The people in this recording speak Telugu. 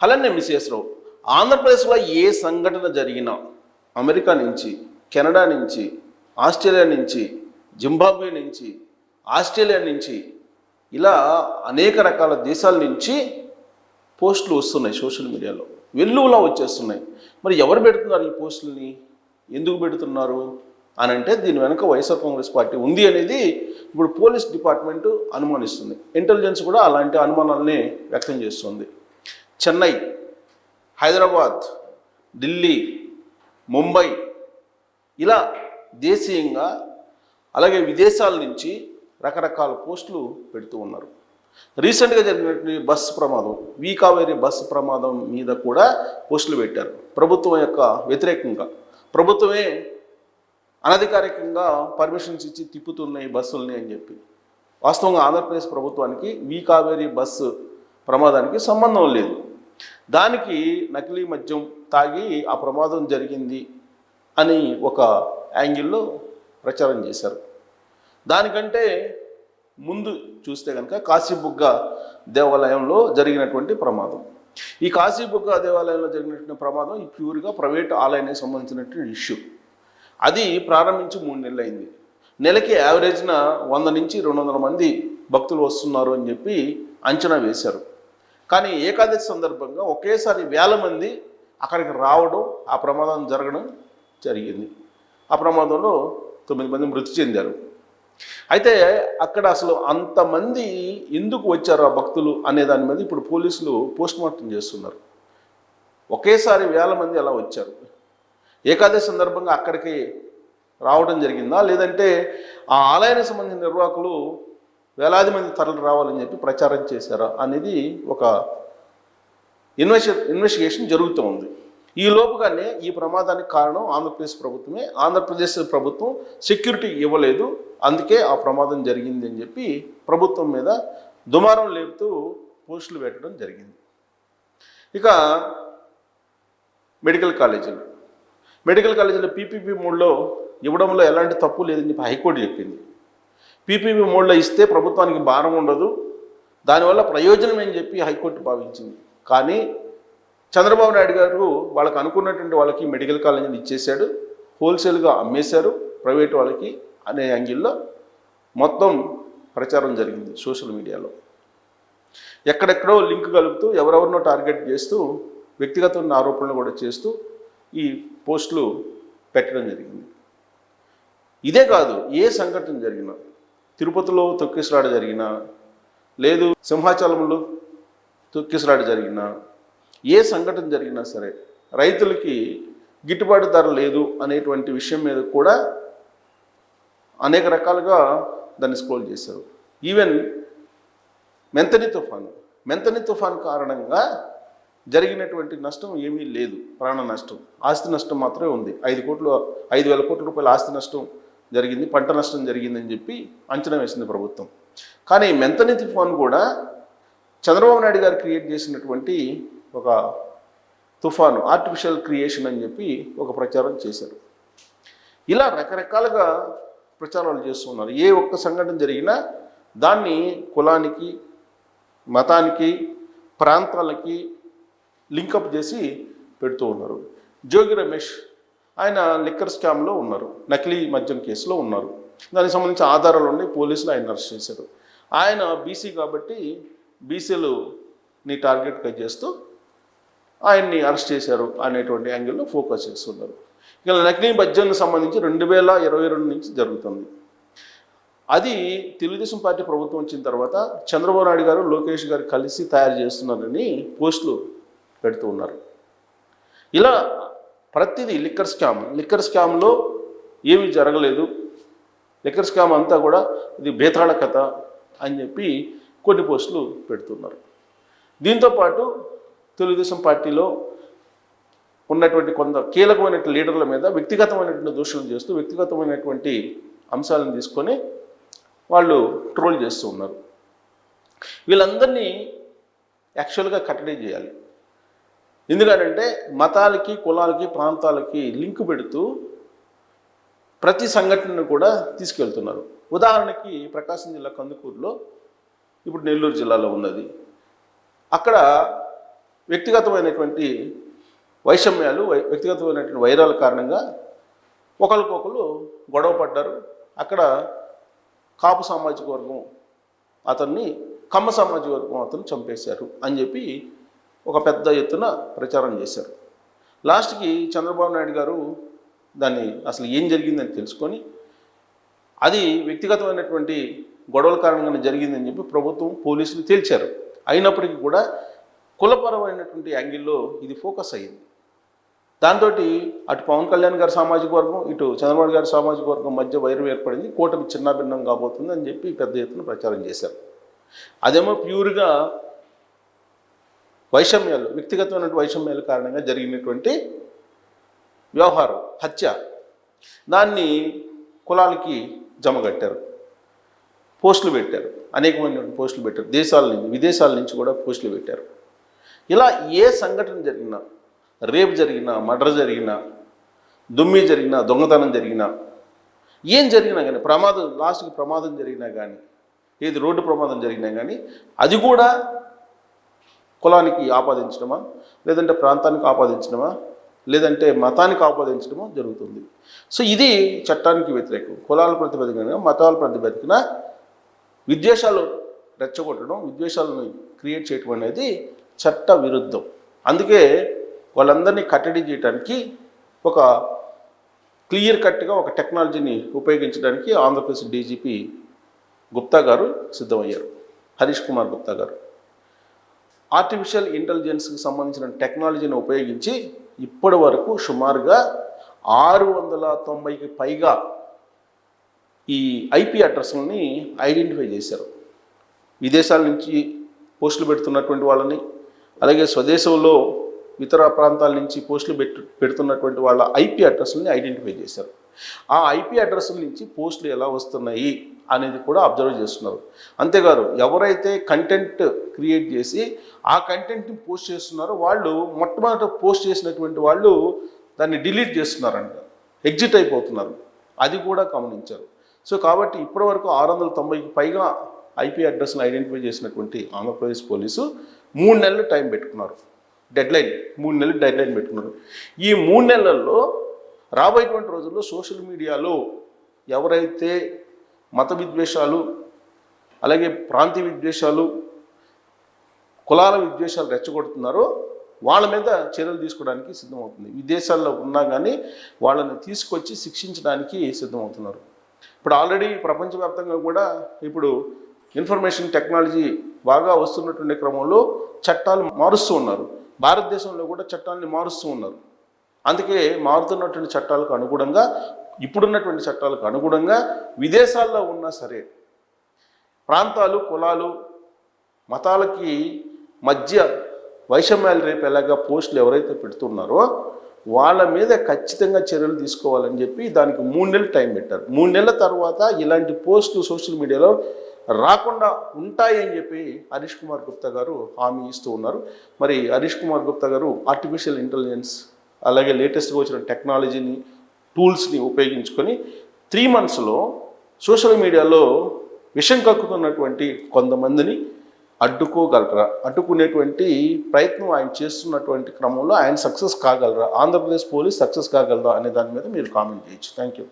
అలానే మిస్సెస్రావు ఆంధ్రప్రదేశ్లో ఏ సంఘటన జరిగినా అమెరికా నుంచి, కెనడా నుంచి, ఆస్ట్రేలియా నుంచి, జింబాబ్వే నుంచి, ఆస్ట్రేలియా నుంచి ఇలా అనేక రకాల దేశాల నుంచి పోస్టులు వస్తున్నాయి సోషల్ మీడియాలో, వెల్లువలా వచ్చేస్తున్నాయి. మరి ఎవరు పెడుతున్నారు ఈ పోస్టులని, ఎందుకు పెడుతున్నారు అని అంటే దీని వెనక వైఎస్ఆర్ కాంగ్రెస్ పార్టీ ఉంది అనేది ఇప్పుడు పోలీస్ డిపార్ట్మెంటు అనుమానిస్తుంది. ఇంటెలిజెన్స్ కూడా అలాంటి అనుమానాలని వ్యక్తం చేస్తుంది. చెన్నై, హైదరాబాద్, ఢిల్లీ, ముంబై ఇలా దేశీయంగా అలాగే విదేశాల నుంచి రకరకాల పోస్టులు పెడుతూ ఉన్నారు. రీసెంట్గా జరిగినటువంటి బస్సు ప్రమాదం, కావేరీ బస్సు ప్రమాదం మీద కూడా పోస్టులు పెట్టారు. ప్రభుత్వం యొక్క వ్యతిరేకంగా, ప్రభుత్వమే అనధికారికంగా పర్మిషన్స్ ఇచ్చి తిప్పుతున్నాయి బస్సుల్ని అని చెప్పి. వాస్తవంగా ఆంధ్రప్రదేశ్ ప్రభుత్వానికి కావేరీ బస్సు ప్రమాదానికి సంబంధం లేదు. దానికి నకిలీ మద్యం తాగి ఆ ప్రమాదం జరిగింది అని ఒక యాంగిల్లో ప్రచారం చేశారు. దానికంటే ముందు చూస్తే కనుక కాశీబుగ్గ దేవాలయంలో జరిగినటువంటి ప్రమాదం. ఈ కాశీబుగ్గ దేవాలయంలో జరిగినటువంటి ప్రమాదం ఈ ప్యూర్గా ప్రైవేట్ ఆలయానికి సంబంధించినటువంటి ఇష్యూ. అది ప్రారంభించి 3 నెలలు అయింది. నెలకి యావరేజ్న 100 నుంచి 200 మంది భక్తులు వస్తున్నారు అని చెప్పి అంచనా వేశారు. కానీ ఏకాదశి సందర్భంగా ఒకేసారి 1000 మంది అక్కడికి రావడం, ఆ ప్రమాదం జరగడం జరిగింది. ఆ ప్రమాదంలో 9 మంది మృతి చెందారు. అయితే అక్కడ అసలు అంతమంది ఎందుకు వచ్చారు ఆ భక్తులు అనే దాని మీద ఇప్పుడు పోలీసులు పోస్ట్మార్టం చేస్తున్నారు. ఒకేసారి 1000 మంది అలా వచ్చారు, ఏకాదశి సందర్భంగా అక్కడికి రావడం జరిగిందా, లేదంటే ఆ ఆలయానికి సంబంధించిన నిర్వాహకులు వేలాది మంది తరలి రావాలని చెప్పి ప్రచారం చేశారా అనేది ఒక ఇన్వెస్టిగేషన్ జరుగుతూ ఉంది. ఈ లోపుగానే ఈ ప్రమాదానికి కారణం ఆంధ్రప్రదేశ్ ప్రభుత్వమే. ఆంధ్రప్రదేశ్ ప్రభుత్వం సెక్యూరిటీ ఇవ్వలేదు, అందుకే ఆ ప్రమాదం జరిగింది అని చెప్పి ప్రభుత్వం మీద దుమారం లేపుతూ పోస్టులు పెట్టడం జరిగింది. ఇక మెడికల్ కాలేజీలు పీపీపీ మోడ్లో ఇవ్వడంలో ఎలాంటి తప్పు లేదని చెప్పి హైకోర్టు చెప్పింది. పీపీపీ మోడ్లో ఇస్తే ప్రభుత్వానికి భారం ఉండదు, దానివల్ల ప్రయోజనం అని చెప్పి హైకోర్టు భావించింది. కానీ చంద్రబాబు నాయుడు గారు వాళ్ళకి అనుకున్నటువంటి వాళ్ళకి మెడికల్ కాలేజీని ఇచ్చేశాడు, హోల్సేల్గా అమ్మేశారు ప్రైవేట్ వాళ్ళకి అనే యాంగిల్లో మొత్తం ప్రచారం జరిగింది సోషల్ మీడియాలో. ఎక్కడెక్కడో లింక్ కలుపుతూ ఎవరెవరినో టార్గెట్ చేస్తూ వ్యక్తిగతమైన ఆరోపణలు కూడా చేస్తూ ఈ పోస్టులు పెట్టడం జరిగింది. ఇదే కాదు, ఏ సంఘటన జరిగినా, తిరుపతిలో తొక్కిసలాట జరిగినా, లేదు సింహాచలంలో తొక్కిసలాట జరిగినా, ఏ సంఘటన జరిగినా సరే రైతులకి గిట్టుబాటు ధర లేదు అనేటువంటి విషయం మీద కూడా అనేక రకాలుగా దాన్ని స్క్రోల్ చేశారు. ఈవెన్ మెంతని తుఫాన్ కారణంగా జరిగినటువంటి నష్టం ఏమీ లేదు, ప్రాణ నష్టం, ఆస్తి నష్టం మాత్రమే ఉంది. 5,000 కోట్ల రూపాయల ఆస్తి నష్టం జరిగింది, పంట నష్టం జరిగిందని చెప్పి అంచనా వేసింది ప్రభుత్వం. కానీ మెంతని తుఫాన్ కూడా చంద్రబాబు నాయుడు గారు క్రియేట్ చేసినటువంటి ఒక తుఫాను, ఆర్టిఫిషియల్ క్రియేషన్ అని చెప్పి ఒక ప్రచారం చేశారు. ఇలా రకరకాలుగా ప్రచారాలు చేస్తున్నారు. ఏ ఒక్క సంఘటన జరిగినా దాన్ని కులానికి, మతానికి, ప్రాంతాలకి లింకప్ చేసి పెడుతూ ఉన్నారు. జోగి రమేష్ ఆయన లిక్కర్ స్కామ్లో ఉన్నారు, నకిలీ మద్యం కేసులో ఉన్నారు. దానికి సంబంధించిన ఆధారాలు ఉన్నాయి, పోలీసులు ఆయన అరెస్ట్ చేశారు. ఆయన బీసీ కాబట్టి బీసీలని టార్గెట్గా చేస్తూ ఆయన్ని అరెస్ట్ చేశారు అనేటువంటి యాంగిల్లో ఫోకస్ చేస్తున్నారు. ఇక నకిలీ మద్యానికి సంబంధించి 2022 నుంచి జరుగుతుంది. అది తెలుగుదేశం పార్టీ ప్రభుత్వం వచ్చిన తర్వాత చంద్రబాబు నాయుడు గారు, లోకేష్ గారు కలిసి తయారు చేస్తున్నారని పోస్టులు పెడుతూ ఉన్నారు. ఇలా ప్రతిదీ లిక్కర్ స్కామ్లో ఏమీ జరగలేదు, లిక్కర్ స్కామ్ అంతా కూడా ఇది బేతాళ కథ అని చెప్పి కొన్ని పోస్టులు పెడుతున్నారు. దీంతోపాటు తెలుగుదేశం పార్టీలో ఉన్నటువంటి కొంత కీలకమైనటువంటి లీడర్ల మీద వ్యక్తిగతమైనటువంటి దూషణలు చేస్తూ వ్యక్తిగతమైనటువంటి అంశాలను తీసుకొని వాళ్ళు ట్రోల్ చేస్తూ ఉన్నారు. వీళ్ళందరినీ యాక్చువల్గా కట్టడి చేయాలి. ఎందుకంటే మతాలకి, కులాలకి, ప్రాంతాలకి లింక్ పెడుతూ ప్రతి సంఘటనను కూడా తీసుకెళ్తున్నారు. ఉదాహరణకి ప్రకాశం జిల్లా కందుకూరులో, ఇప్పుడు నెల్లూరు జిల్లాలో ఉన్నది, అక్కడ వ్యక్తిగతమైనటువంటి వైషమ్యాలు, వ్యక్తిగతమైనటువంటి వైరాల కారణంగా ఒకరికొకరు గొడవ పడ్డారు. అక్కడ కాపు సామాజిక వర్గం అతన్ని, కమ్మ సామాజిక వర్గం అతను చంపేశారు అని చెప్పి ఒక పెద్ద ఎత్తున ప్రచారం చేశారు. లాస్ట్కి చంద్రబాబు నాయుడు గారు దాన్ని అసలు ఏం జరిగిందని తెలుసుకొని అది వ్యక్తిగతమైనటువంటి గొడవల కారణంగానే జరిగిందని చెప్పి ప్రభుత్వం, పోలీసులు తేల్చారు. అయినప్పటికీ కూడా కులపరమైనటువంటి యాంగిల్లో ఇది ఫోకస్ అయ్యింది. దాంతో అటు పవన్ కళ్యాణ్ గారి సామాజిక వర్గం, ఇటు చంద్రబాబు గారి సామాజిక వర్గం మధ్య వైరం ఏర్పడింది. కూటమి చిన్నాభిన్నం కాబోతుంది అని చెప్పి పెద్ద ఎత్తున ప్రచారం చేశారు. అదేమో ప్యూర్గా వైషమ్యాలు, వ్యక్తిగతమైన వైషమ్యాల కారణంగా జరిగినటువంటి వ్యవహారం, హత్య. దాన్ని కులాలకి జమగట్టారు, పోస్టులు పెట్టారు, అనేకమైన పోస్టులు పెట్టారు. దేశాల నుంచి, విదేశాల నుంచి కూడా పోస్టులు పెట్టారు. ఇలా ఏ సంఘటన జరిగినా, రేప్ జరిగినా, మర్డర్ జరిగినా, దుమ్మి జరిగినా, దొంగతనం జరిగినా, ఏం జరిగినా కానీ, ప్రమాదం, లాస్ట్కి ప్రమాదం జరిగినా కానీ, ఏది రోడ్డు ప్రమాదం జరిగినా కానీ అది కూడా కులానికి ఆపాదించడమా, లేదంటే ప్రాంతానికి ఆపాదించడమా, లేదంటే మతానికి ఆపాదించడమో జరుగుతుంది. సో ఇది చట్టానికి వ్యతిరేకం. కులాల ప్రతిపాదికన, మతాల ప్రతిపాదికన విద్వేషాలు రెచ్చగొట్టడం, విద్వేషాలను క్రియేట్ చేయడం అనేది చట్ట విరుద్ధం. అందుకే వాళ్ళందరినీ కట్టడి చేయడానికి ఒక క్లియర్ కట్గా ఒక టెక్నాలజీని ఉపయోగించడానికి ఆంధ్రప్రదేశ్ డీజీపీ గుప్తా గారు సిద్ధమయ్యారు, హరీష్ కుమార్ గుప్తా గారు. ఆర్టిఫిషియల్ ఇంటెలిజెన్స్కి సంబంధించిన టెక్నాలజీని ఉపయోగించి ఇప్పటి వరకు సుమారుగా 690కి పైగా ఈ ఐపీ అడ్రస్లని ఐడెంటిఫై చేశారు. విదేశాల నుంచి పోస్టులు పెడుతున్నటువంటి వాళ్ళని, అలాగే స్వదేశంలో ఇతర ప్రాంతాల నుంచి పోస్టులు పెడుతున్నటువంటి వాళ్ళ ఐపీ అడ్రస్లని ఐడెంటిఫై చేశారు. ఆ ఐపీ అడ్రస్ల నుంచి పోస్టులు ఎలా వస్తున్నాయి అనేది కూడా అబ్జర్వ్ చేస్తున్నారు. అంతేకాదు ఎవరైతే కంటెంట్ క్రియేట్ చేసి ఆ కంటెంట్ని పోస్ట్ చేస్తున్నారో వాళ్ళు మొట్టమొదట పోస్ట్ చేసినటువంటి వాళ్ళు దాన్ని డిలీట్ చేస్తున్నారంట, ఎగ్జిట్ అయిపోతున్నారు. అది కూడా గమనించారు. సో కాబట్టి ఇప్పటివరకు 690కి పైగా ఐపీ అడ్రస్ని ఐడెంటిఫై చేసినటువంటి ఆంధ్రప్రదేశ్ పోలీసు 3 నెలలు టైం పెట్టుకున్నారు, డెడ్లైన్. 3 నెలలు డెడ్లైన్ పెట్టుకున్నారు. ఈ 3 నెలల్లో రాబోయేటువంటి రోజుల్లో సోషల్ మీడియాలో ఎవరైతే మత విద్వేషాలు, అలాగే ప్రాంతీయ విద్వేషాలు, కులాల విద్వేషాలు రెచ్చగొడుతున్నారో వాళ్ళ మీద చర్యలు తీసుకోవడానికి సిద్ధమవుతుంది. విదేశాల్లో ఉన్నా కానీ వాళ్ళని తీసుకొచ్చి శిక్షించడానికి సిద్ధమవుతున్నారు. ఇప్పుడు ఆల్రెడీ ప్రపంచవ్యాప్తంగా కూడా ఇప్పుడు ఇన్ఫర్మేషన్ టెక్నాలజీ బాగా వస్తున్నటువంటి క్రమంలో చట్టాలు మారుస్తూ ఉన్నారు. భారతదేశంలో కూడా చట్టాలని మారుస్తూ ఉన్నారు. అందుకే మారుతున్నటువంటి చట్టాలకు అనుగుణంగా, ఇప్పుడున్నటువంటి చట్టాలకు అనుగుణంగా విదేశాల్లో ఉన్నా సరే ప్రాంతాలు, కులాలు, మతాలకి మధ్య వైషమ్యాలు రేపేలాగా పోస్టులు ఎవరైతే పెడుతున్నారో వాళ్ళ మీద ఖచ్చితంగా చర్యలు తీసుకోవాలని చెప్పి దానికి 3 నెలలు టైం పెట్టారు. 3 నెలల తర్వాత ఇలాంటి పోస్టులు సోషల్ మీడియాలో రాకుండా ఉంటాయని చెప్పి హరీష్ కుమార్ గుప్తా గారు హామీ ఇస్తూ ఉన్నారు. మరి హరీష్ కుమార్ గుప్తా గారు ఆర్టిఫిషియల్ ఇంటెలిజెన్స్, అలాగే లేటెస్ట్గా వచ్చిన టెక్నాలజీని, టూల్స్ని ఉపయోగించుకొని 3 మంత్స్లో సోషల్ మీడియాలో విషం కక్కుతున్నటువంటి కొంతమందిని అడ్డుకోగలరా, అడ్డుకునేటువంటి ప్రయత్నం ఆయన చేస్తున్నటువంటి క్రమంలో ఆయన సక్సెస్ కాగలరా, ఆంధ్రప్రదేశ్ పోలీస్ సక్సెస్ కాగలరా అనే దాని మీద మీరు కామెంట్ చేయొచ్చు. Thank you.